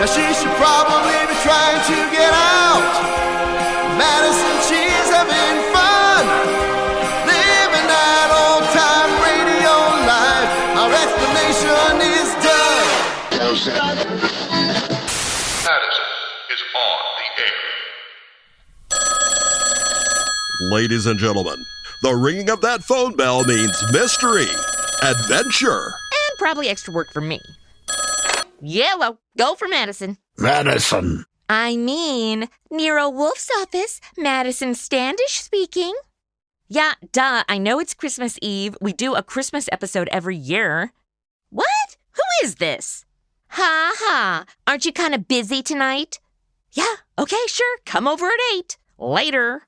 Now she should probably be trying to get out. Madison, she's having fun, living that old-time radio life. Our explanation is done. Madison is on the air. Ladies and gentlemen, the ringing of that phone bell means mystery, adventure, and probably extra work for me. Yellow, go for Madison. Madison. I mean, Nero Wolfe's office. Madison Standish speaking. Yeah, duh, I know it's Christmas Eve. We do a Christmas episode every year. What? Who is this? Ha ha. Aren't you kind of busy tonight? Yeah, okay, sure. Come over at 8. Later.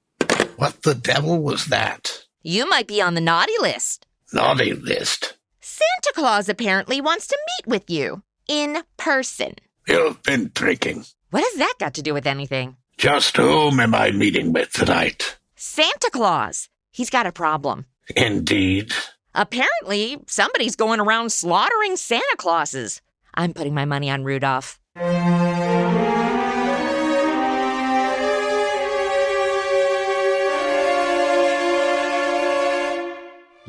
What the devil was that? You might be on the naughty list. Naughty list. Santa Claus apparently wants to meet with you. In person. You've been drinking. What has that got to do with anything? Just whom am I meeting with tonight? Santa Claus. He's got a problem. Indeed. Apparently, somebody's going around slaughtering Santa Clauses. I'm putting my money on Rudolph.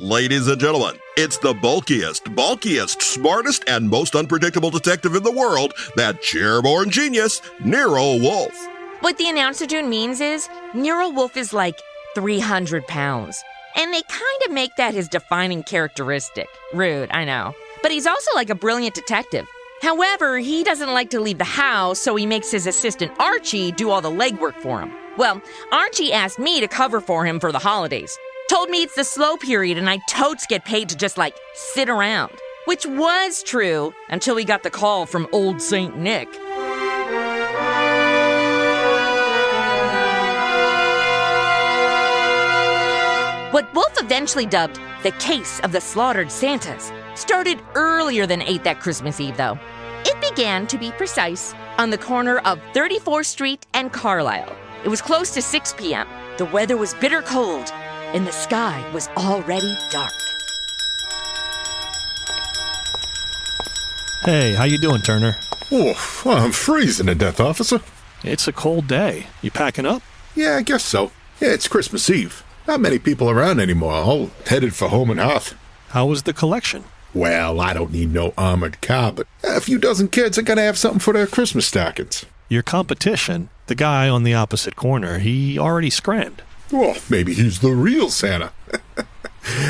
Ladies and gentlemen, it's the bulkiest, smartest, and most unpredictable detective in the world, that chairborne genius, Nero Wolfe. What the announcer tune means is Nero Wolfe is like 300 pounds. And they kind of make that his defining characteristic. Rude, I know. But he's also like a brilliant detective. However, he doesn't like to leave the house, so he makes his assistant Archie do all the legwork for him. Well, Archie asked me to cover for him for the holidays. Told me it's the slow period and I totes get paid to just, sit around. Which was true until we got the call from old Saint Nick. What Wolfe eventually dubbed the case of the slaughtered Santas started earlier than 8 that Christmas Eve, though. It began, to be precise, on the corner of 34th Street and Carlisle. It was close to 6 p.m. The weather was bitter cold, and the sky was already dark. Hey, how you doing, Turner? Oh, well, I'm freezing to death, officer. It's a cold day. You packing up? Yeah, I guess so. Yeah, it's Christmas Eve. Not many people around anymore, all headed for home and hearth. How was the collection? Well, I don't need no armored car, but a few dozen kids are gonna have something for their Christmas stockings. Your competition, the guy on the opposite corner, he already scrammed. Well, maybe he's the real Santa.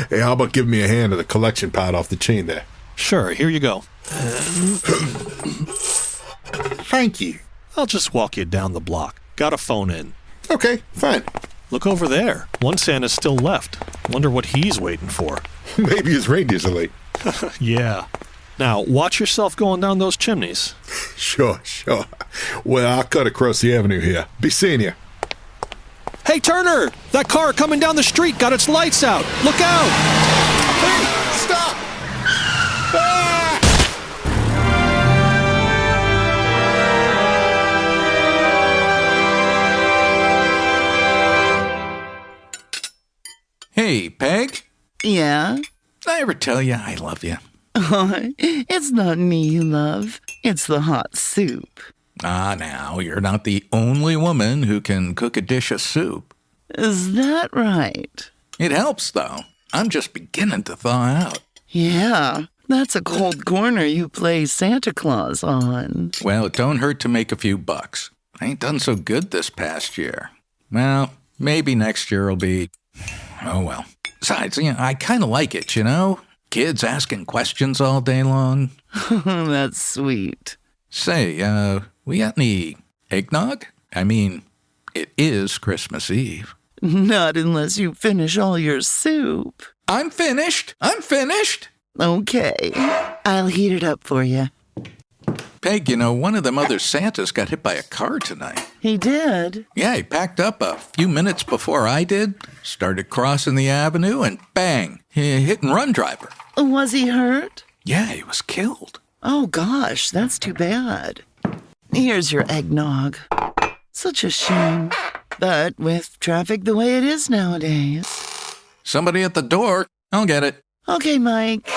Hey, how about giving me a hand of the collection pot off the chain there? Sure, here you go. Thank you. I'll just walk you down the block. Got a phone in. Okay, fine. Look over there. One Santa's still left. Wonder what he's waiting for. Maybe his reindeers are late. Yeah. Now, watch yourself going down those chimneys. Sure. Well, I'll cut across the avenue here. Be seeing you. Hey, Turner! That car coming down the street got its lights out. Look out! Hey, stop! Ah! Hey, Peg. Yeah? Did I ever tell you I love you? Oh, it's not me you love. It's the hot soup. Ah, now, you're not the only woman who can cook a dish of soup. Is that right? It helps, though. I'm just beginning to thaw out. Yeah, that's a cold corner you play Santa Claus on. Well, it don't hurt to make a few bucks. I ain't done so good this past year. Well, maybe next year will be... Oh, well. Besides, I kind of like it, Kids asking questions all day long. That's sweet. Say, we got any eggnog? I mean, it is Christmas Eve. Not unless you finish all your soup. I'm finished. Okay, I'll heat it up for you. Peg, one of them other Santas got hit by a car tonight. He did? Yeah, he packed up a few minutes before I did, started crossing the avenue, and bang, hit and run driver. Was he hurt? Yeah, he was killed. Oh gosh, that's too bad. Here's your eggnog. Such a shame. But with traffic the way it is nowadays. Somebody at the door. I'll get it. Okay, Mike.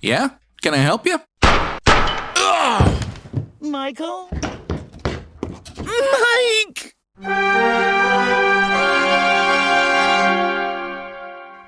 Yeah? Can I help you? Michael? Mike!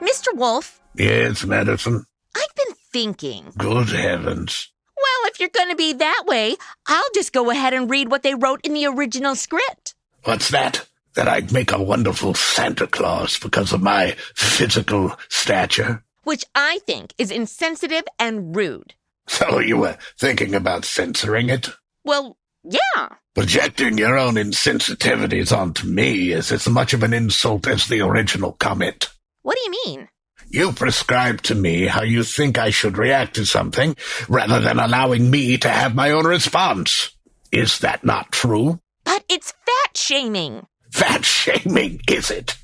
Mr. Wolfe, Yes, Madison. I've been thinking. Good heavens. Well, if you're going to be that way, I'll just go ahead and read what they wrote in the original script. What's that? That I'd make a wonderful Santa Claus because of my physical stature? Which I think is insensitive and rude. So you were thinking about censoring it? Well, yeah. Projecting your own insensitivities onto me is as much of an insult as the original comment. What do you mean? You prescribe to me how you think I should react to something rather than allowing me to have my own response. Is that not true? But it's fat shaming. Fat shaming, is it?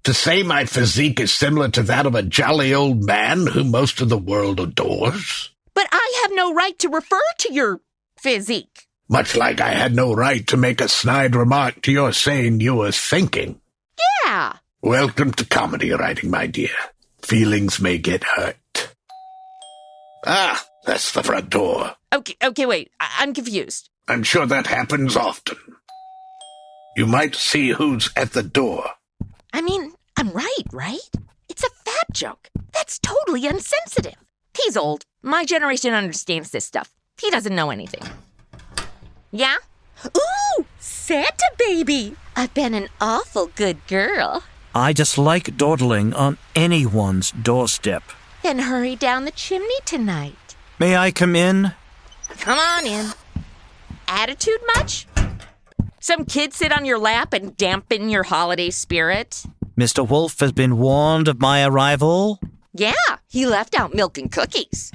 To say my physique is similar to that of a jolly old man who most of the world adores? But I have no right to refer to your physique. Much like I had no right to make a snide remark to your saying you were thinking. Yeah. Welcome to comedy writing, my dear. Feelings may get hurt. Ah, that's the front door. Okay, wait. I'm confused. I'm sure that happens often. You might see who's at the door. I mean, I'm right? It's a fat joke. That's totally insensitive. He's old. My generation understands this stuff. He doesn't know anything. Yeah? Ooh, Santa baby. I've been an awful good girl. I just like dawdling on anyone's doorstep. Then hurry down the chimney tonight. May I come in? Come on in. Attitude much? Some kid sit on your lap and dampen your holiday spirit? Mr. Wolfe has been warned of my arrival. Yeah, he left out milk and cookies.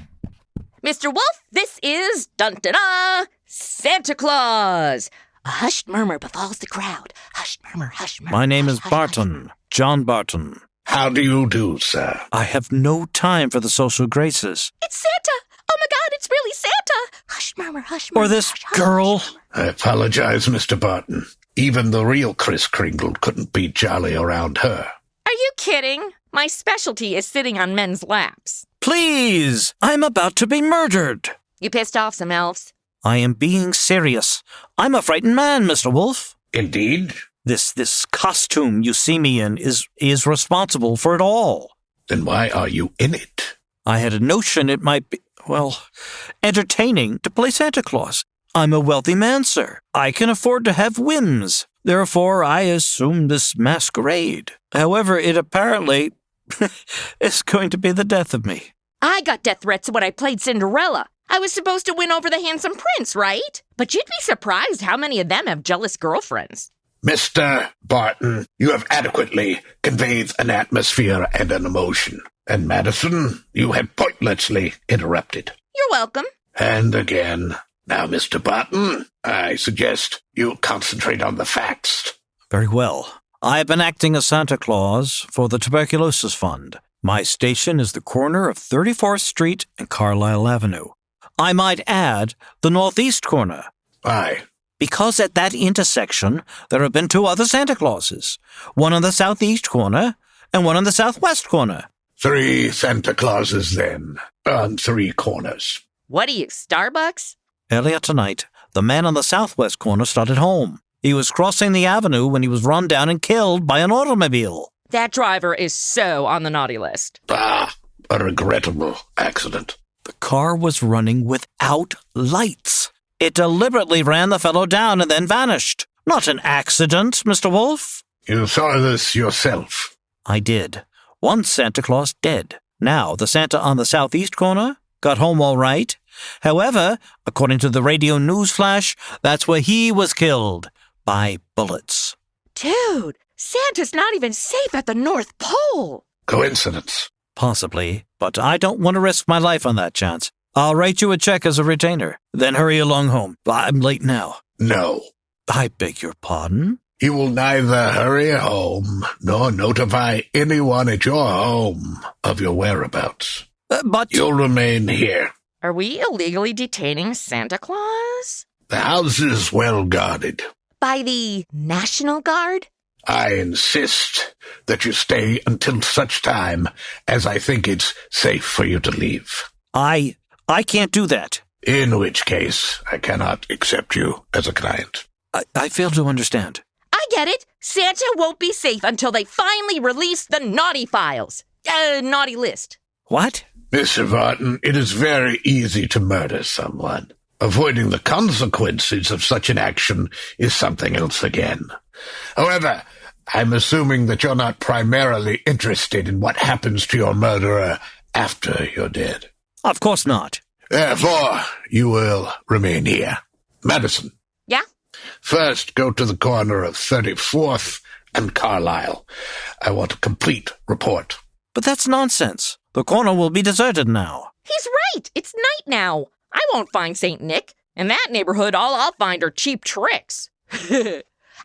Mr. Wolfe, this is, dun-dun-dun, Santa Claus. A hushed murmur befalls the crowd. Hushed murmur, hushed murmur. My name is hush, Barton, John Barton. How do you do, sir? I have no time for the social graces. It's Santa. Oh my God, it's really Santa. Hushed murmur, hushed murmur. Or this hush, hush, girl. hush, hush. I apologize, Mr. Barton. Even the real Kris Kringle couldn't be jolly around her. Are you kidding? My specialty is sitting on men's laps. Please, I'm about to be murdered. You pissed off some elves? I am being serious. I'm a frightened man, Mr. Wolfe. Indeed? This costume you see me in is responsible for it all. Then why are you in it? I had a notion it might be, entertaining to play Santa Claus. I'm a wealthy man, sir. I can afford to have whims. Therefore, I assumed this masquerade. However, it apparently is going to be the death of me. I got death threats when I played Cinderella. I was supposed to win over the handsome prince, right? But you'd be surprised how many of them have jealous girlfriends. Mr. Barton, you have adequately conveyed an atmosphere and an emotion. And Madison, you have pointlessly interrupted. You're welcome. And again. Now, Mr. Barton, I suggest you concentrate on the facts. Very well. I have been acting as Santa Claus for the Tuberculosis Fund. My station is the corner of 34th Street and Carlisle Avenue. I might add, the northeast corner. Why? Because at that intersection, there have been 2 other Santa Clauses. One on the southeast corner and one on the southwest corner. 3 Santa Clauses, then, on 3 corners. What are you, Starbucks? Earlier tonight, the man on the southwest corner started home. He was crossing the avenue when he was run down and killed by an automobile. That driver is so on the naughty list. Ah, a regrettable accident. The car was running without lights. It deliberately ran the fellow down and then vanished. Not an accident, Mr. Wolfe. You saw this yourself? I did. One Santa Claus dead. Now, the Santa on the southeast corner got home all right. However, according to the radio news flash, that's where he was killed. By bullets. Dude, Santa's not even safe at the North Pole. Coincidence? Possibly, but I don't want to risk my life on that chance. I'll write you a check as a retainer, then hurry along home. I'm late now. No. I beg your pardon? You will neither hurry home nor notify anyone at your home of your whereabouts. But you'll remain here. Are we illegally detaining Santa Claus? The house is well guarded. By the National Guard? I insist that you stay until such time as I think it's safe for you to leave. I can't do that. In which case, I cannot accept you as a client. I fail to understand. I get it. Santa won't be safe until they finally release the naughty files. Naughty list. What? Mr. Vartan, it is very easy to murder someone. Avoiding the consequences of such an action is something else again. However, I'm assuming that you're not primarily interested in what happens to your murderer after you're dead. Of course not. Therefore, you will remain here. Madison. Yeah? First, go to the corner of 34th and Carlisle. I want a complete report. But that's nonsense. The corner will be deserted now. He's right. It's night now. I won't find St. Nick. In that neighborhood, all I'll find are cheap tricks.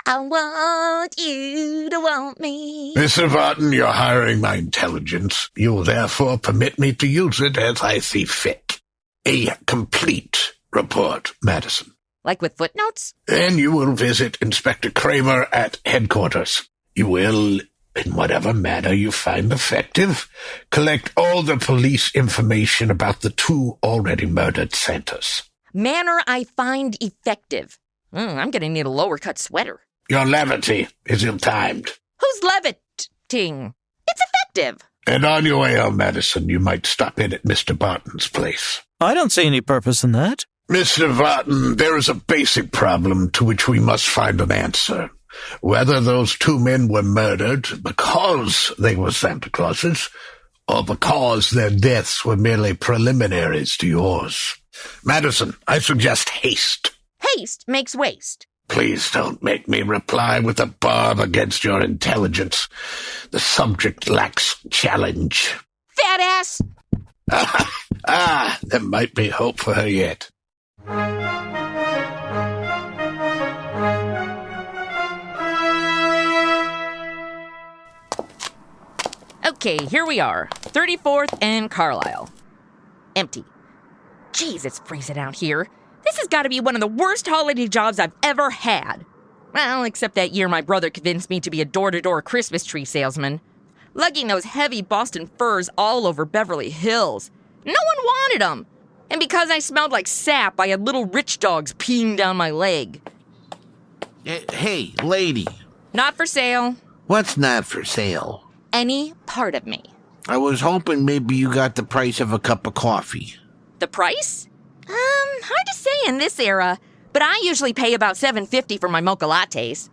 I want you to want me. Mr. Vartan, you're hiring my intelligence. You will therefore permit me to use it as I see fit. A complete report, Madison. Like with footnotes? Then you will visit Inspector Kramer at headquarters. You will, in whatever manner you find effective, collect all the police information about the 2 already murdered Santas. Manner I find effective. I'm going to need a lower-cut sweater. Your levity is ill-timed. Who's leviting? It's effective. And on your way home, Madison, you might stop in at Mr. Barton's place. I don't see any purpose in that. Mr. Vartan, there is a basic problem to which we must find an answer. Whether those 2 men were murdered because they were Santa Clauses, or because their deaths were merely preliminaries to yours. Madison, I suggest haste. Haste makes waste. Please don't make me reply with a barb against your intelligence. The subject lacks challenge. Fat ass! There might be hope for her yet. Okay, here we are. 34th and Carlisle. Empty. Jeez, it's freezing out here. This has got to be one of the worst holiday jobs I've ever had. Well, except that year my brother convinced me to be a door-to-door Christmas tree salesman. Lugging those heavy Boston furs all over Beverly Hills. No one wanted them. And because I smelled like sap, I had little rich dogs peeing down my leg. Hey, lady. Not for sale. What's not for sale? Any part of me. I was hoping maybe you got the price of a cup of coffee. The price? Hard to say in this era, but I usually pay about $7.50 for my mocha lattes.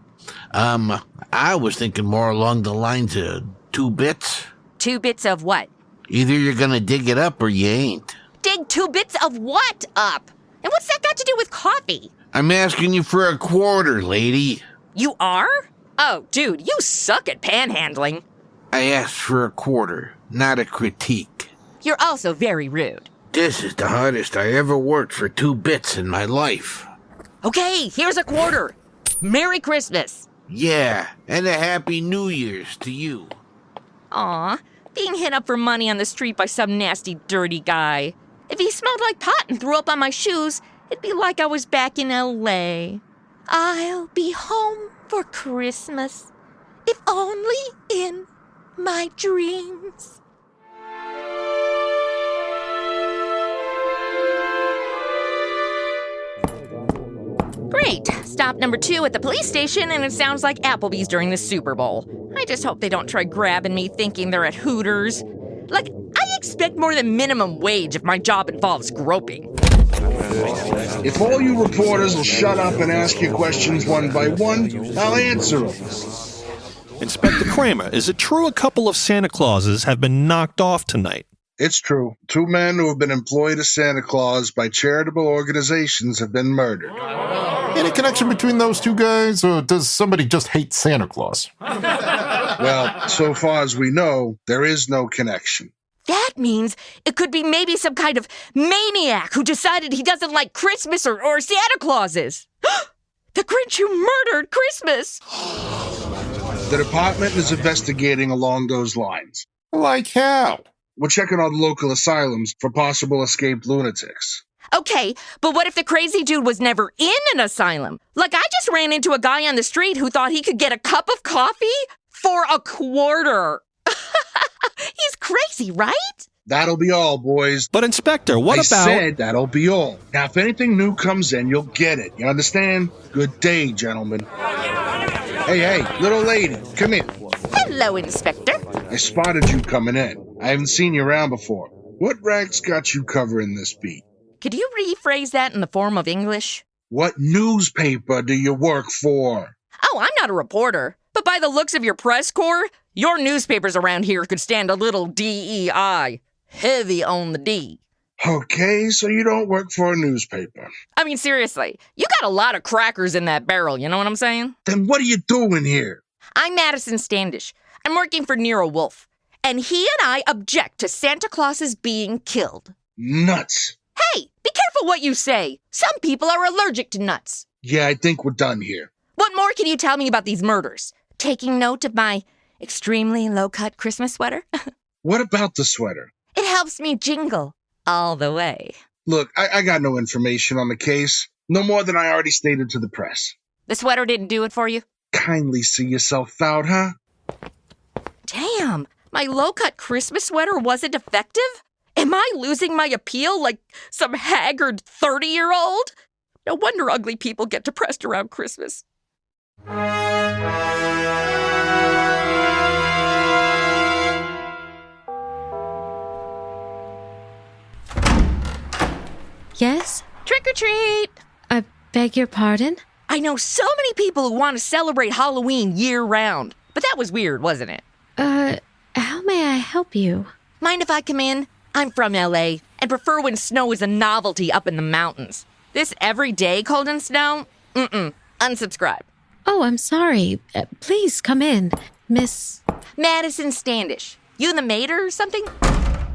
I was thinking more along the lines of 2 bits. 2 bits of what? Either you're gonna dig it up or you ain't. Dig 2 bits of what up? And what's that got to do with coffee? I'm asking you for a quarter, lady. You are? Oh, dude, you suck at panhandling. I asked for a quarter, not a critique. You're also very rude. This is the hardest I ever worked for 2 bits in my life. Okay, here's a quarter. Merry Christmas. Yeah, and a Happy New Year's to you. Aw, being hit up for money on the street by some nasty, dirty guy. If he smelled like pot and threw up on my shoes, it'd be like I was back in L.A. I'll be home for Christmas, if only in my dreams. Great. Stop number 2 at the police station, and it sounds like Applebee's during the Super Bowl. I just hope they don't try grabbing me thinking they're at Hooters. Like, I expect more than minimum wage if my job involves groping. If all you reporters will shut up and ask your questions one by one, I'll answer them. Inspector Kramer, is it true a couple of Santa Clauses have been knocked off tonight? It's true. 2 men who have been employed as Santa Claus by charitable organizations have been murdered. Any connection between those 2 guys, or does somebody just hate Santa Claus? Well, so far as we know, there is no connection. That means it could be maybe some kind of maniac who decided he doesn't like Christmas or Santa Clauses. The Grinch who murdered Christmas. The department is investigating along those lines. Like how? We're checking on local asylums for possible escaped lunatics. Okay, but what if the crazy dude was never in an asylum? Like, I just ran into a guy on the street who thought he could get a cup of coffee for a quarter. He's crazy, right? That'll be all, boys. But Inspector, what I about... said that'll be all. Now, if anything new comes in, you'll get it. You understand? Good day, gentlemen. Hey, little lady, come here. Hello, Inspector. I spotted you coming in. I haven't seen you around before. What rag's got you covering this beat? Could you rephrase that in the form of English? What newspaper do you work for? Oh, I'm not a reporter. But by the looks of your press corps, your newspapers around here could stand a little DEI. Heavy on the D. Okay, so you don't work for a newspaper. I mean, seriously, you got a lot of crackers in that barrel, you know what I'm saying? Then what are you doing here? I'm Madison Standish. I'm working for Nero Wolfe. And he and I object to Santa Claus's being killed. Nuts. Hey, be careful what you say. Some people are allergic to nuts. Yeah, I think we're done here. What more can you tell me about these murders? Taking note of my extremely low-cut Christmas sweater? What about the sweater? It helps me jingle all the way. Look, I got no information on the case. No more than I already stated to the press. The sweater didn't do it for you? Kindly see yourself out, huh? Damn, my low-cut Christmas sweater wasn't effective? Am I losing my appeal like some haggard 30-year-old? No wonder ugly people get depressed around Christmas. Yes? Trick or treat! I beg your pardon? I know so many people who want to celebrate Halloween year-round, but that was weird, wasn't it? How may I help you? Mind if I come in? I'm from L.A. and prefer when snow is a novelty up in the mountains. This everyday cold and snow? Unsubscribe. Oh, I'm sorry. Please come in, Miss... Madison Standish. You the maid or something?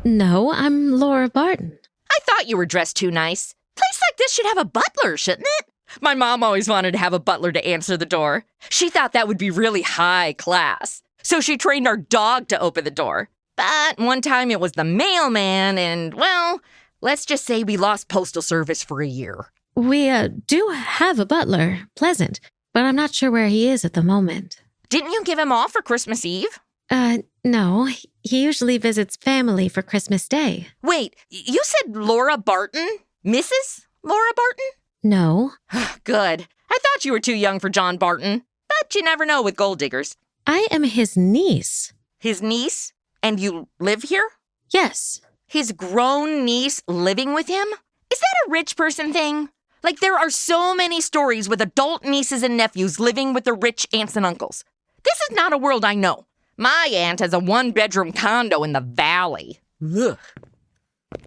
No, I'm Laura Barton. I thought you were dressed too nice. Place like this should have a butler, shouldn't it? My mom always wanted to have a butler to answer the door. She thought that would be really high class. So she trained our dog to open the door. But one time it was the mailman and, well, let's just say we lost postal service for a year. We do have a butler, Pleasant, but I'm not sure where he is at the moment. Didn't you give him off for Christmas Eve? No. He usually visits family for Christmas Day. Wait, you said Laura Barton? Mrs. Laura Barton? No. Good. I thought you were too young for John Barton, but you never know with gold diggers. I am his niece. His niece? And you live here? Yes. His grown niece living with him? Is that a rich person thing? Like, there are so many stories with adult nieces and nephews living with their rich aunts and uncles. This is not a world I know. My aunt has a one-bedroom condo in the valley. Ugh.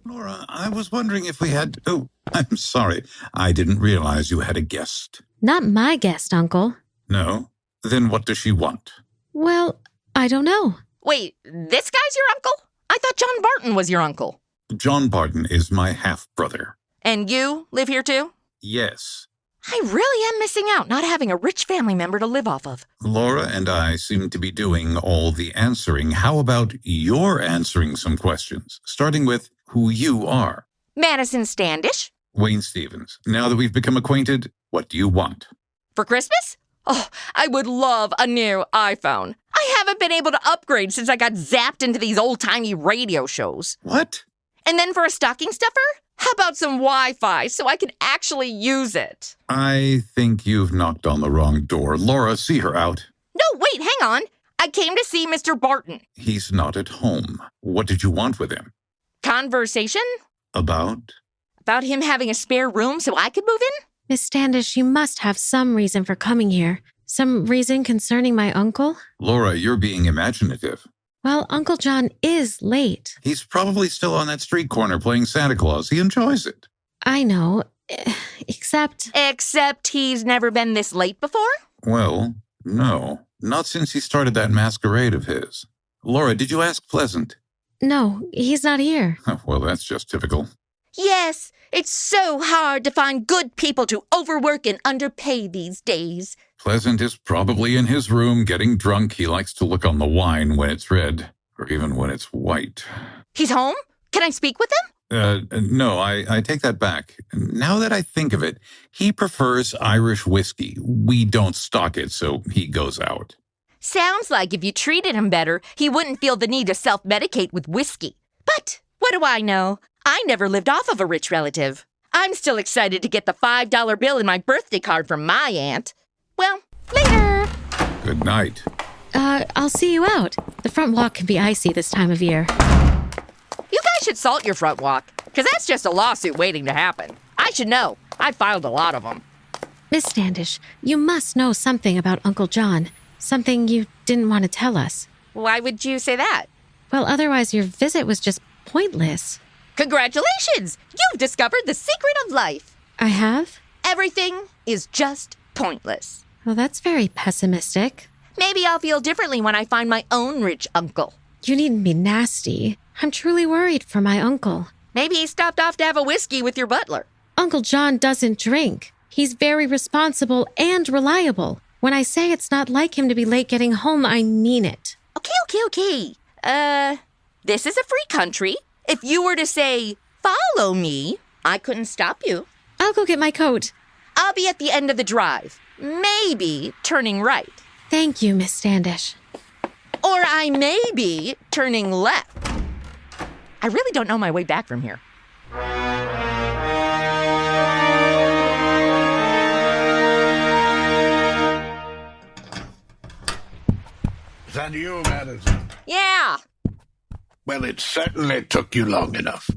Laura, I was wondering if we had... Oh, I'm sorry. I didn't realize you had a guest. Not my guest, Uncle. No? Then what does she want? Well, I don't know. Wait, this guy's your uncle? I thought John Barton was your uncle. John Barton is my half-brother. And you live here too? Yes. I really am missing out not having a rich family member to live off of. Laura and I seem to be doing all the answering. How about you're answering some questions, starting with who you are? Madison Standish. Wayne Stevens. Now that we've become acquainted, what do you want? For Christmas? Oh, I would love a new iPhone. I haven't been able to upgrade since I got zapped into these old-timey radio shows. What? And then for a stocking stuffer? How about some Wi-Fi so I can actually use it? I think you've knocked on the wrong door. Laura, see her out. No, wait, hang on. I came to see Mr. Barton. He's not at home. What did you want with him? Conversation? About? About him having a spare room so I could move in? Miss Standish, you must have some reason for coming here. Some reason concerning my uncle? Laura, you're being imaginative. Well, Uncle John is late. He's probably still on that street corner playing Santa Claus. He enjoys it. I know, except... Except he's never been this late before? Well, no. Not since he started that masquerade of his. Laura, did you ask Pleasant? No, he's not here. Well, that's just typical. Yes, it's so hard to find good people to overwork and underpay these days. Pleasant is probably in his room getting drunk. He likes to look on the wine when it's red, or even when it's white. He's home? Can I speak with him? No, I take that back. Now that I think of it, he prefers Irish whiskey. We don't stock it, so he goes out. Sounds like if you treated him better, he wouldn't feel the need to self-medicate with whiskey. But What do I know? I never lived off of a rich relative. I'm still excited to get the $5 bill in my birthday card from my aunt. Well, later. Good night. I'll see you out. The front walk can be icy this time of year. You guys should salt your front walk, because that's just a lawsuit waiting to happen. I should know. I filed a lot of them. Miss Standish, you must know something about Uncle John. Something you didn't want to tell us. Why would you say that? Well, otherwise your visit was just pointless. Congratulations! You've discovered the secret of life. I have? Everything is just pointless. Well, that's very pessimistic. Maybe I'll feel differently when I find my own rich uncle. You needn't be nasty. I'm truly worried for my uncle. Maybe he stopped off to have a whiskey with your butler. Uncle John doesn't drink. He's very responsible and reliable. When I say it's not like him to be late getting home, I mean it. Okay. This is a free country. If you were to say, follow me, I couldn't stop you. I'll go get my coat. I'll be at the end of the drive. Maybe turning right. Thank you, Miss Standish. Or I may be turning left. I really don't know my way back from here. Is that you, Madison? Yeah. Well, it certainly took you long enough.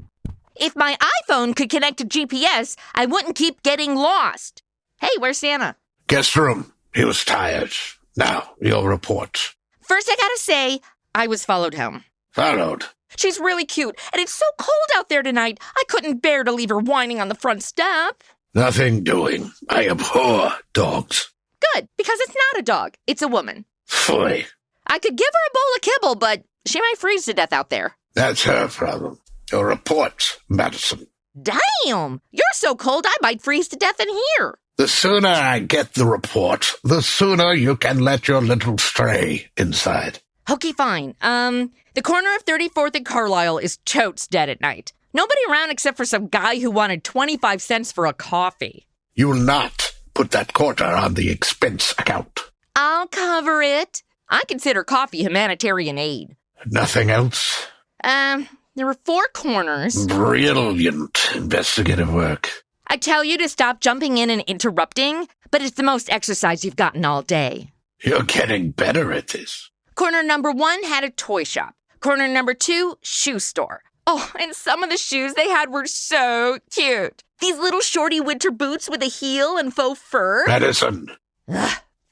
If my iPhone could connect to GPS, I wouldn't keep getting lost. Hey, where's Santa? Guest room. He was tired. Now, your report. First, I gotta say, I was followed home. Followed? She's really cute, and it's so cold out there tonight, I couldn't bear to leave her whining on the front step. Nothing doing. I abhor dogs. Good, because it's not a dog, it's a woman. Phooey. I could give her a bowl of kibble, but she might freeze to death out there. That's her problem. Your report, Madison. Damn! You're so cold I might freeze to death in here. The sooner I get the report, the sooner you can let your little stray inside. Okay, fine. The corner of 34th and Carlisle is totes dead at night. Nobody around except for some guy who wanted 25 cents for a coffee. You will not put that quarter on the expense account. I'll cover it. I consider coffee humanitarian aid. Nothing else? There were 4 corners. Brilliant investigative work. I tell you to stop jumping in and interrupting, but it's the most exercise you've gotten all day. You're getting better at this. Corner number 1 had a toy shop. Corner number 2, shoe store. Oh, and some of the shoes they had were so cute. These little shorty winter boots with a heel and faux fur. Madison.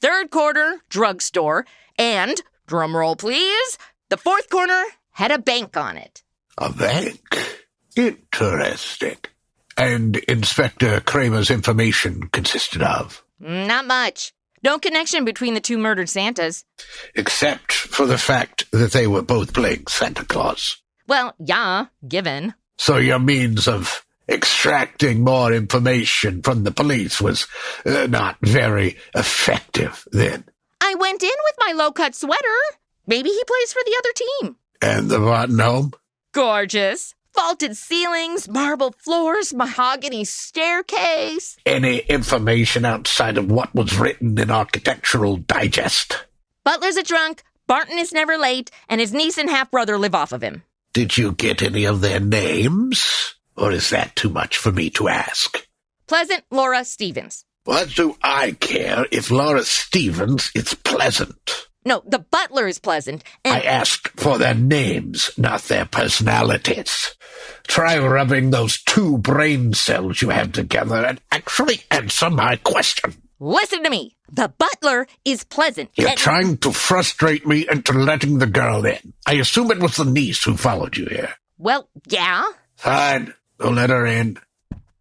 Third corner, drugstore. And, drumroll please, the 4th corner had a bank on it. A bank? Interesting. And Inspector Kramer's information consisted of? Not much. No connection between the 2 murdered Santas. Except for the fact that they were both playing Santa Claus. Well, yeah, given. So your means of extracting more information from the police was not very effective then. I went in with my low-cut sweater. Maybe he plays for the other team. And the rotten home? Gorgeous. Vaulted ceilings, marble floors, mahogany staircase. Any information outside of what was written in Architectural Digest? Butler's a drunk, Barton is never late, and his niece and half-brother live off of him. Did you get any of their names? Or is that too much for me to ask? Pleasant Laura Stevens. What do I care if Laura Stevens is pleasant? No, the butler is pleasant, and I asked for their names, not their personalities. Try rubbing those 2 brain cells you have together and actually answer my question. Listen to me. The butler is pleasant. You're trying to frustrate me into letting the girl in. I assume it was the niece who followed you here. Well, yeah. Fine. We'll let her in.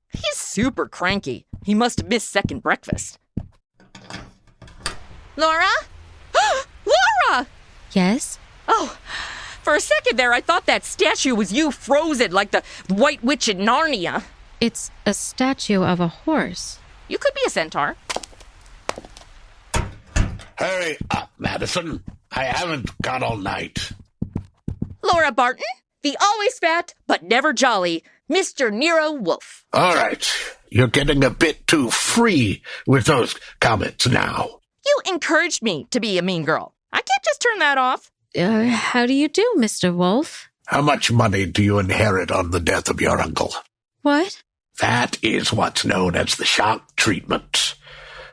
He's super cranky. He must have missed second breakfast. Laura? Laura! Yes? Oh, for a second there, I thought that statue was you frozen like the White Witch in Narnia. It's a statue of a horse. You could be a centaur. Hurry up, Madison. I haven't got all night. Laura Barton, the always fat but never jolly Mr. Nero Wolfe. All right. You're getting a bit too free with those comments now. You encouraged me to be a mean girl. I can't just turn that off. How do you do, Mr. Wolfe? How much money do you inherit on the death of your uncle? What? That is what's known as the shock treatment.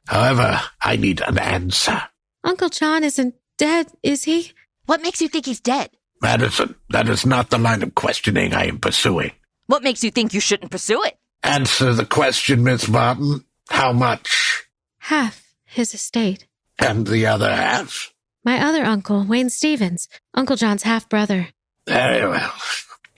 However, I need an answer. Uncle John isn't dead, is he? What makes you think he's dead? Madison, that is not the line of questioning I am pursuing. What makes you think you shouldn't pursue it? Answer the question, Miss Barton. How much? Half his estate. And the other half? My other uncle, Wayne Stevens, Uncle John's half-brother. Very well.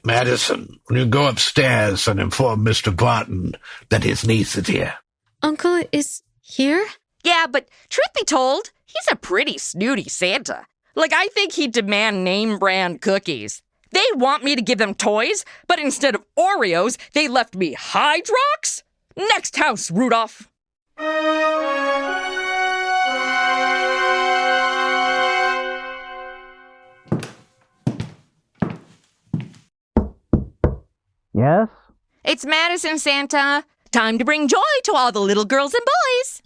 Madison, will you go upstairs and inform Mr. Barton that his niece is here? Uncle is here? Yeah, but truth be told, he's a pretty snooty Santa. Like, I think he'd demand name-brand cookies. They want me to give them toys, but instead of Oreos, they left me Hydrox? Next house, Rudolph. Yes? It's Madison, Santa. Time to bring joy to all the little girls and boys.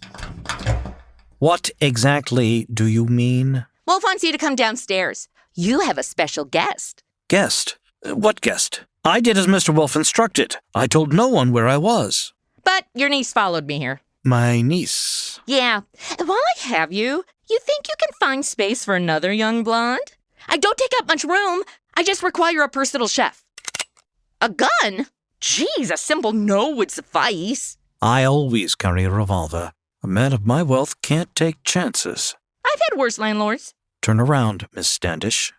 What exactly do you mean? Wolf wants you to come downstairs. You have a special guest. Guest? What guest? I did as Mr. Wolfe instructed. I told no one where I was. But your niece followed me here. My niece. Yeah. And while I have you, you think you can find space for another young blonde? I don't take up much room. I just require a personal chef. A gun? Geez, a simple no would suffice. I always carry a revolver. A man of my wealth can't take chances. I've had worse landlords. Turn around, Miss Standish.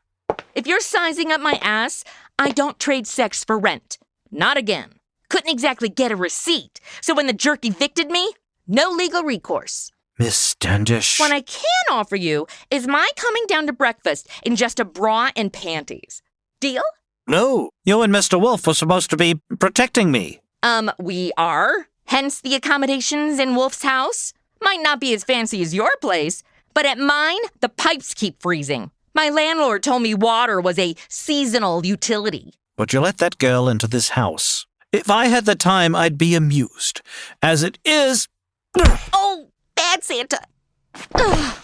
If you're sizing up my ass, I don't trade sex for rent. Not again. Couldn't exactly get a receipt, so when the jerk evicted me, no legal recourse. Miss Standish. What I can offer you is my coming down to breakfast in just a bra and panties. Deal? No, you and Mr. Wolfe were supposed to be protecting me. We are. Hence the accommodations in Wolf's house. Might not be as fancy as your place, but at mine, the pipes keep freezing. My landlord told me water was a seasonal utility. But you let that girl into this house. If I had the time, I'd be amused. As it is... Oh, bad Santa. Ugh.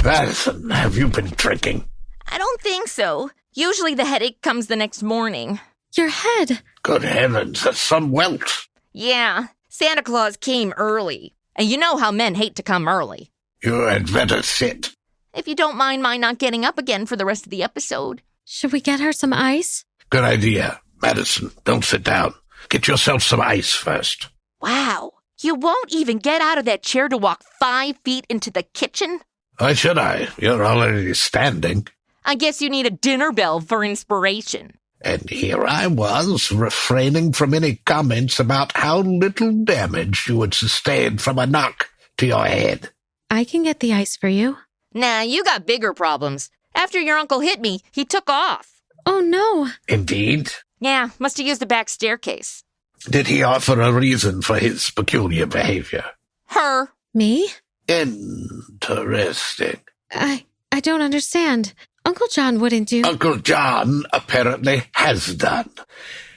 Madison, have you been drinking? I don't think so. Usually the headache comes the next morning. Your head. Good heavens, that's some welt. Yeah, Santa Claus came early. And you know how men hate to come early. You had better sit. If you don't mind my not getting up again for the rest of the episode. Should we get her some ice? Good idea. Madison, don't sit down. Get yourself some ice first. Wow, you won't even get out of that chair to walk 5 feet into the kitchen? Why should I? You're already standing. I guess you need a dinner bell for inspiration. And here I was, refraining from any comments about how little damage you would sustain from a knock to your head. I can get the ice for you. Nah, you got bigger problems. After your uncle hit me, he took off. Oh, no. Indeed? Yeah, must have used the back staircase. Did he offer a reason for his peculiar behavior? Her. Me? Interesting. I don't understand. Uncle John wouldn't do... Uncle John apparently has done.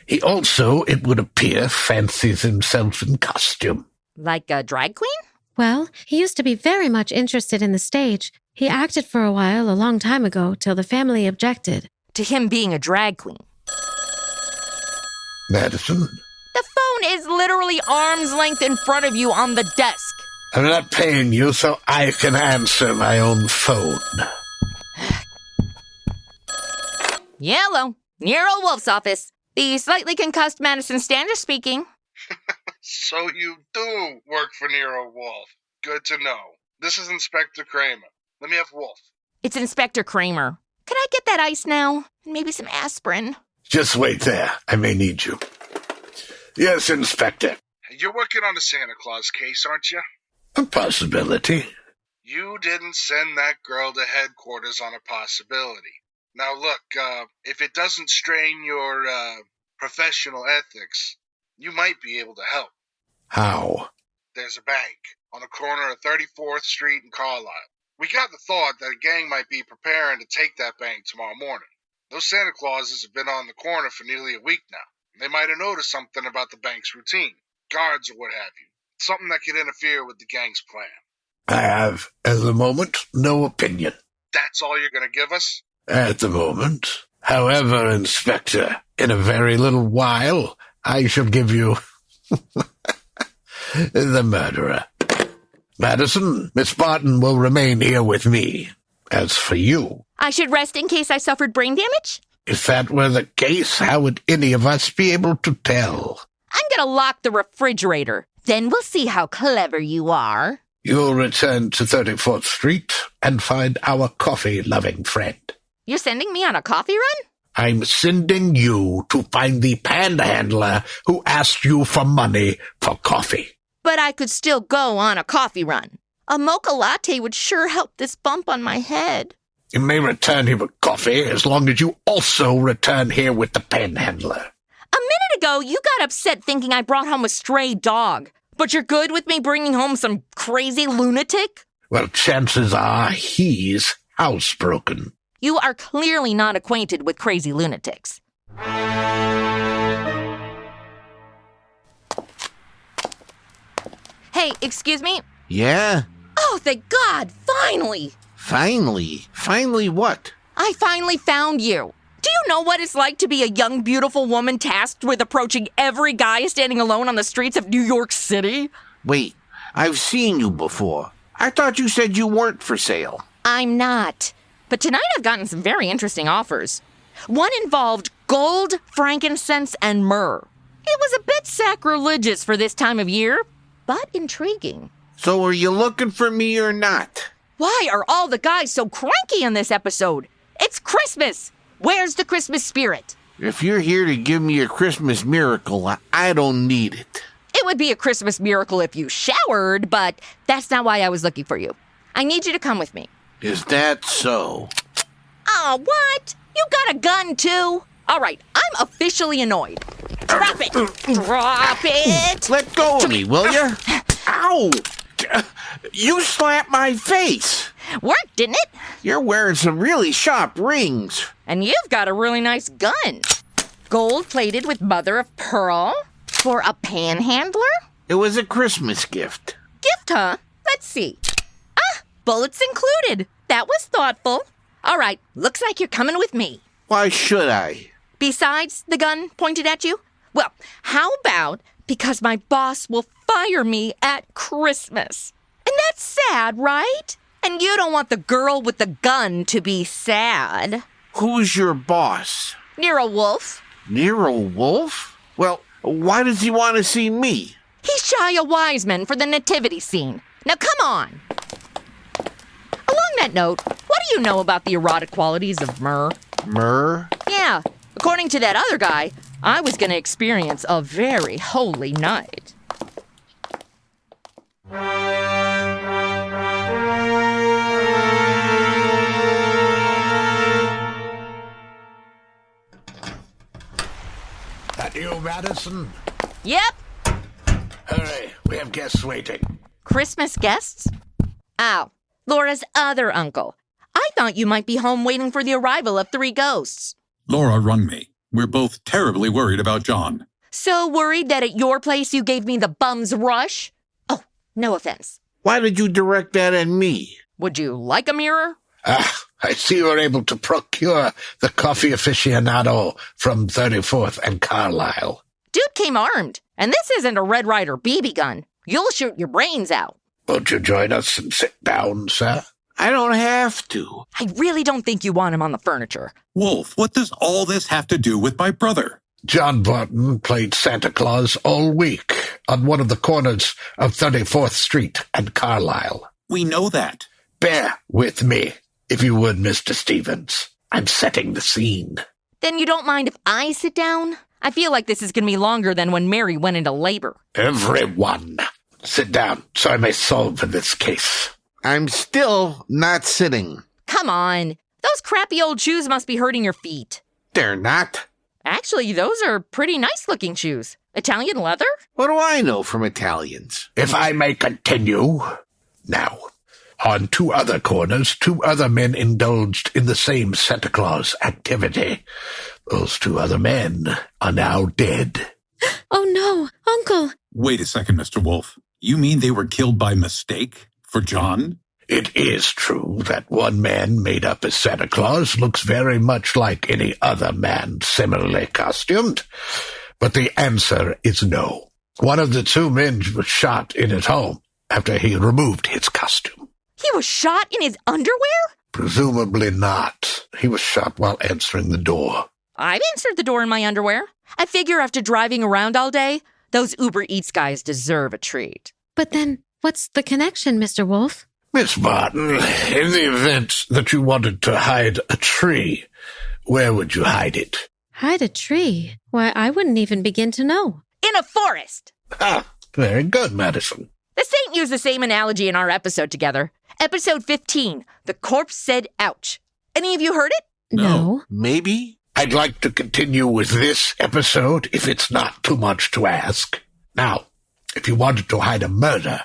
He also, it would appear, fancies himself in costume. Like a drag queen? Well, he used to be very much interested in the stage. He acted for a while a long time ago till the family objected. To him being a drag queen. Madison? The phone is literally arm's length in front of you on the desk. I'm not paying you so I can answer my own phone. Yellow. Nero Wolfe's office. The slightly concussed Madison Standish speaking. So you do work for Nero Wolfe. Good to know. This is Inspector Kramer. Let me have Wolfe. It's Inspector Kramer. Could I get that ice now? And maybe some aspirin? Just wait there. I may need you. Yes, Inspector. You're working on the Santa Claus case, aren't you? A possibility. You didn't send that girl to headquarters on a possibility. Now look, if it doesn't strain your professional ethics, you might be able to help. How? There's a bank on the corner of 34th Street and Carlisle. We got the thought that a gang might be preparing to take that bank tomorrow morning. Those Santa Clauses have been on the corner for nearly a week now. They might have noticed something about the bank's routine, guards or what have you. Something that could interfere with the gang's plan. I have, at the moment, no opinion. That's all you're going to give us? At the moment. However, Inspector, in a very little while, I shall give you the murderer. Madison, Miss Barton will remain here with me. As for you... I should rest in case I suffered brain damage? If that were the case, how would any of us be able to tell? I'm gonna lock the refrigerator. Then we'll see how clever you are. You'll return to 34th Street and find our coffee-loving friend. You're sending me on a coffee run? I'm sending you to find the panhandler who asked you for money for coffee. But I could still go on a coffee run. A mocha latte would sure help this bump on my head. You may return here with coffee as long as you also return here with the panhandler. A minute ago, you got upset thinking I brought home a stray dog. But you're good with me bringing home some crazy lunatic? Well, chances are he's housebroken. You are clearly not acquainted with crazy lunatics. Hey, excuse me? Yeah? Oh, thank God, finally! Finally? Finally what? I finally found you. Do you know what it's like to be a young, beautiful woman tasked with approaching every guy standing alone on the streets of New York City? Wait, I've seen you before. I thought you said you weren't for sale. I'm not. But tonight I've gotten some very interesting offers. One involved gold, frankincense, and myrrh. It was a bit sacrilegious for this time of year, but intriguing. So are you looking for me or not? Why are all the guys so cranky in this episode? It's Christmas! Where's the Christmas spirit? If you're here to give me a Christmas miracle, I don't need it. It would be a Christmas miracle if you showered, but that's not why I was looking for you. I need you to come with me. Is that so? Oh, what? You got a gun, too? All right, I'm officially annoyed. Drop it! Drop it! Let go of me, will you? Ow! You slapped my face. Worked, didn't it? You're wearing some really sharp rings. And you've got a really nice gun. Gold-plated with mother of pearl? For a panhandler? It was a Christmas gift. Gift, huh? Let's see. Bullets included. That was thoughtful. All right, looks like you're coming with me. Why should I? Besides the gun pointed at you? Well, how about because my boss will fire me at Christmas? And that's sad, right? And you don't want the girl with the gun to be sad. Who's your boss? Nero Wolfe. Nero Wolfe? Well, why does he want to see me? He's Shia Wiseman for the nativity scene. Now come on. Along that note, what do you know about the erotic qualities of myrrh? Myrrh? Yeah, according to that other guy, I was going to experience a very holy night. That you, Madison? Yep. Hurry, we have guests waiting. Christmas guests? Oh, Laura's other uncle. I thought you might be home waiting for the arrival of 3 ghosts. Laura rung me. We're both terribly worried about John. So worried that at your place you gave me the bum's rush? Oh, no offense. Why did you direct that at me? Would you like a mirror? I see you were able to procure the coffee aficionado from 34th and Carlisle. Dude came armed, and this isn't a Red Ryder BB gun. You'll shoot your brains out. Won't you join us and sit down, sir? I don't have to. I really don't think you want him on the furniture. Wolf, what does all this have to do with my brother? John Barton played Santa Claus all week on one of the corners of 34th Street and Carlisle. We know that. Bear with me, if you would, Mr. Stevens. I'm setting the scene. Then you don't mind if I sit down? I feel like this is going to be longer than when Mary went into labor. Everyone, sit down so I may solve this case. I'm still not sitting. Come on. Those crappy old shoes must be hurting your feet. They're not. Actually, those are pretty nice-looking shoes. Italian leather? What do I know from Italians? If I may continue. Now, on 2 other corners, 2 other men indulged in the same Santa Claus activity. Those 2 other men are now dead. Oh no, Uncle! Wait a second, Mr. Wolf. You mean they were killed by mistake for John? It is true that one man made up as Santa Claus looks very much like any other man similarly costumed, but the answer is no. One of the two men was shot in his home after he removed his costume. He was shot in his underwear? Presumably not. He was shot while answering the door. I've answered the door in my underwear. I figure after driving around all day, those Uber Eats guys deserve a treat. But then, what's the connection, Mr. Wolfe? Miss Barton, in the event that you wanted to hide a tree, where would you hide it? Hide a tree? Why, I wouldn't even begin to know. In a forest! Ah, very good, Madison. The Saint used the same analogy in our episode together. Episode 15, The Corpse Said Ouch. Any of you heard it? No. Maybe? I'd like to continue with this episode if it's not too much to ask. Now, if you wanted to hide a murder,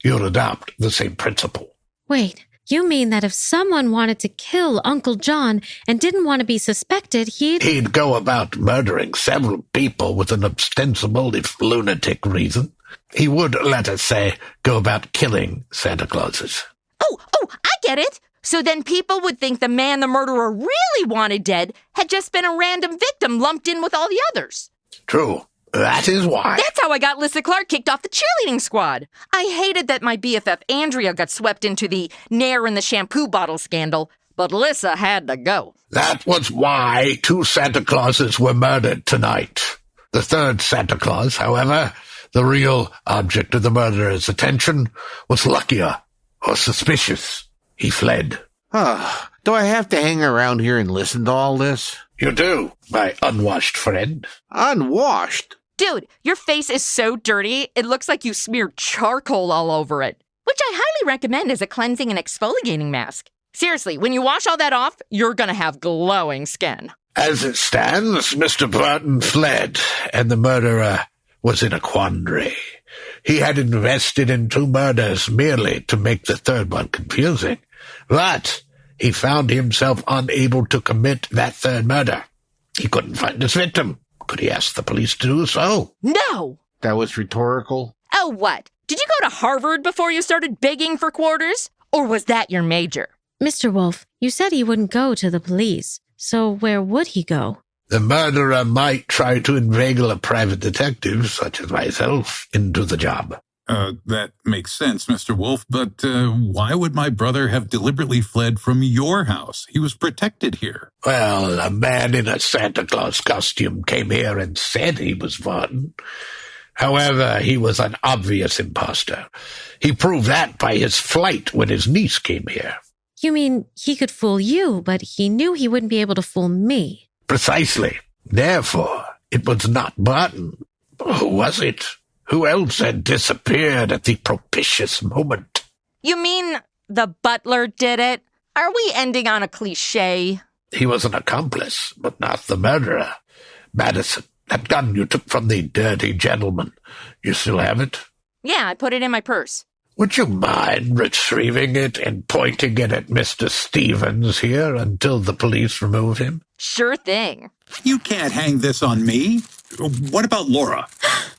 you'd adopt the same principle. Wait, you mean that if someone wanted to kill Uncle John and didn't want to be suspected, He'd go about murdering several people with an ostensible, if lunatic, reason. He would, let us say, go about killing Santa Clauses. Oh, I get it. So then people would think the man the murderer really wanted dead had just been a random victim lumped in with all the others. True. That is why. That's how I got Lissa Clark kicked off the cheerleading squad. I hated that my BFF Andrea got swept into the Nair in the shampoo bottle scandal, but Lissa had to go. That was why 2 Santa Clauses were murdered tonight. The third Santa Claus, however, the real object of the murderer's attention, was luckier or suspicious. He fled. Do I have to hang around here and listen to all this? You do, my unwashed friend. Unwashed? Dude, your face is so dirty, it looks like you smeared charcoal all over it, which I highly recommend as a cleansing and exfoliating mask. Seriously, when you wash all that off, you're gonna have glowing skin. As it stands, Mr. Barton fled, and the murderer was in a quandary. He had invested in 2 murders merely to make the third one confusing, but he found himself unable to commit that third murder. He couldn't find his victim. Could he ask the police to do so? No! That was rhetorical. Oh, what? Did you go to Harvard before you started begging for quarters? Or was that your major? Mr. Wolfe, you said he wouldn't go to the police. So where would he go? The murderer might try to inveigle a private detective, such as myself, into the job. That makes sense, Mr. Wolfe, but why would my brother have deliberately fled from your house? He was protected here. Well, a man in a Santa Claus costume came here and said he was Barton. However, he was an obvious imposter. He proved that by his flight when his niece came here. You mean he could fool you, but he knew he wouldn't be able to fool me? Precisely. Therefore, it was not Barton. Who was it? Who else had disappeared at the propitious moment? You mean the butler did it? Are we ending on a cliché? He was an accomplice, but not the murderer. Madison, that gun you took from the dirty gentleman, you still have it? Yeah, I put it in my purse. Would you mind retrieving it and pointing it at Mr. Stevens here until the police remove him? Sure thing. You can't hang this on me. What about Laura?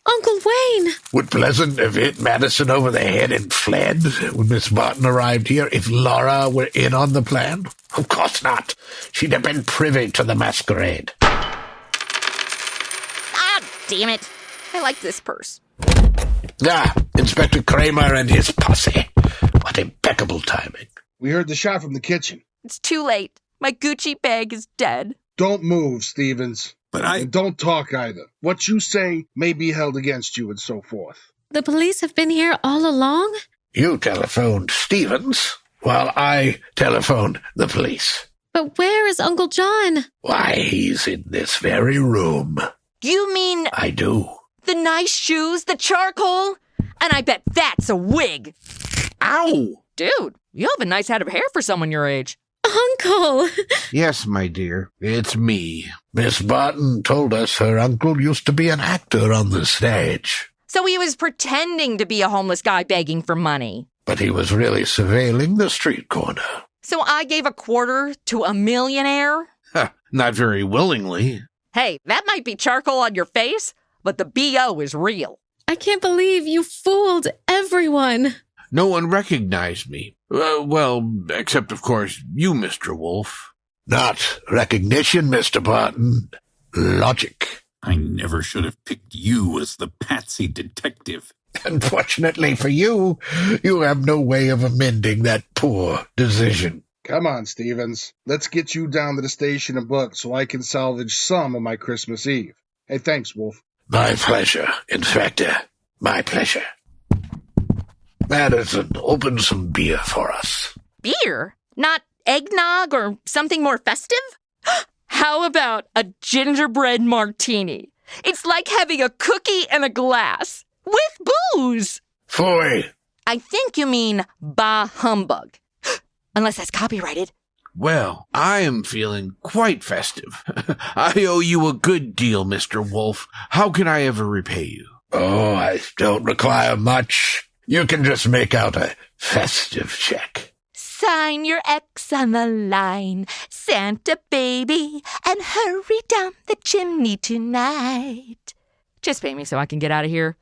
Uncle Wayne! Would Pleasant have hit Madison over the head and fled when Miss Barton arrived here if Laura were in on the plan? Of course not. She'd have been privy to the masquerade. Ah, damn it. I like this purse. Inspector Kramer and his posse. What impeccable timing. We heard the shot from the kitchen. It's too late. My Gucci bag is dead. Don't move, Stevens. And don't talk either. What you say may be held against you and so forth. The police have been here all along? You telephoned Stevens, while I telephoned the police. But where is Uncle John? Why, he's in this very room. You mean... I do. The nice shoes, the charcoal? And I bet that's a wig. Ow! Dude, you have a nice head of hair for someone your age. Uncle! Yes, my dear, it's me. Miss Barton told us her uncle used to be an actor on the stage. So he was pretending to be a homeless guy begging for money. But he was really surveilling the street corner. So I gave a quarter to a millionaire? Not very willingly. Hey, that might be charcoal on your face, but the B.O. is real. I can't believe you fooled everyone. No one recognized me. Well, except, of course, you, Mr. Wolfe. Not recognition, Mr. Barton. Logic. I never should have picked you as the patsy detective. Unfortunately for you, you have no way of amending that poor decision. Come on, Stevens. Let's get you down to the station and book so I can salvage some of my Christmas Eve. Hey, thanks, Wolf. My pleasure, Inspector. My pleasure. Madison, open some beer for us. Beer? Not eggnog or something more festive? How about a gingerbread martini? It's like having a cookie and a glass. With booze. Foy. I think you mean bah humbug. Unless that's copyrighted. Well, I am feeling quite festive. I owe you a good deal, Mr. Wolfe. How can I ever repay you? Oh, I don't require much. You can just make out a festive check. Sign your X on the line, Santa baby, and hurry down the chimney tonight. Just pay me so I can get out of here.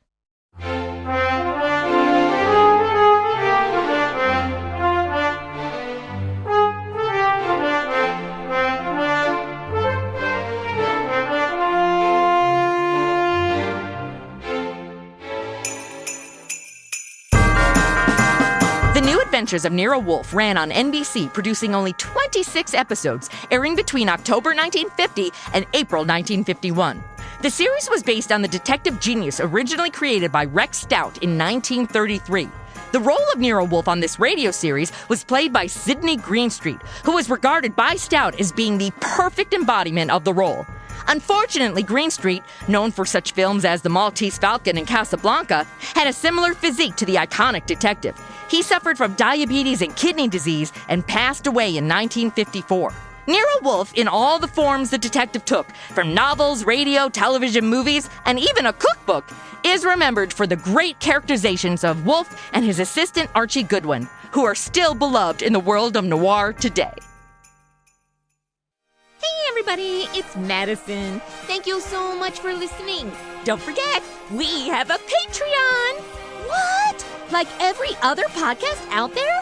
The New Adventures of Nero Wolfe ran on NBC, producing only 26 episodes, airing between October 1950 and April 1951. The series was based on the detective genius originally created by Rex Stout in 1933. The role of Nero Wolfe on this radio series was played by Sidney Greenstreet, who was regarded by Stout as being the perfect embodiment of the role. Unfortunately, Greenstreet, known for such films as The Maltese Falcon and Casablanca, had a similar physique to the iconic detective. He suffered from diabetes and kidney disease and passed away in 1954. Nero Wolfe, in all the forms the detective took, from novels, radio, television, movies, and even a cookbook, is remembered for the great characterizations of Wolfe and his assistant Archie Goodwin, who are still beloved in the world of noir today. Hey everybody, it's Madison. Thank you so much for listening. Don't forget, we have a Patreon. What? Like every other podcast out there?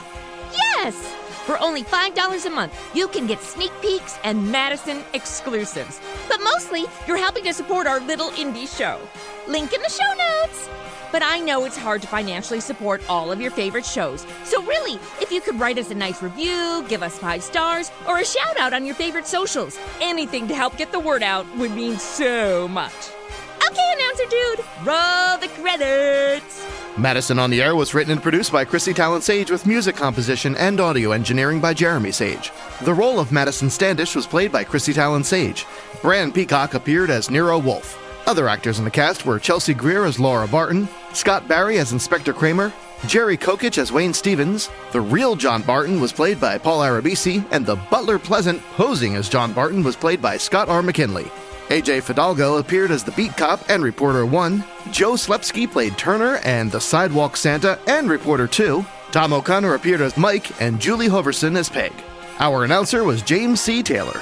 Yes! For only $5 a month, you can get sneak peeks and Madison exclusives. But mostly, you're helping to support our little indie show. Link in the show notes. But I know it's hard to financially support all of your favorite shows. So really, if you could write us a nice review, give us 5 stars, or a shout out on your favorite socials, anything to help get the word out would mean so much. Okay, announcer dude, roll the credits. Madison on the Air was written and produced by Chrissy Talent Sage with music composition and audio engineering by Jeremy Sage. The role of Madison Standish was played by Chrissy Talent Sage. Bran Peacock appeared as Nero Wolfe. Other actors in the cast were Chelsea Greer as Laura Barton, Scott Barry as Inspector Kramer, Jerry Kokich as Wayne Stevens, the real John Barton was played by Paul Arabisi, and the butler Pleasant posing as John Barton was played by Scott R. McKinley. AJ Fidalgo appeared as the beat cop and Reporter 1, Joe Slepsky played Turner and the Sidewalk Santa and Reporter 2, Tom O'Connor appeared as Mike, and Julie Hoverson as Peg. Our announcer was James C. Taylor.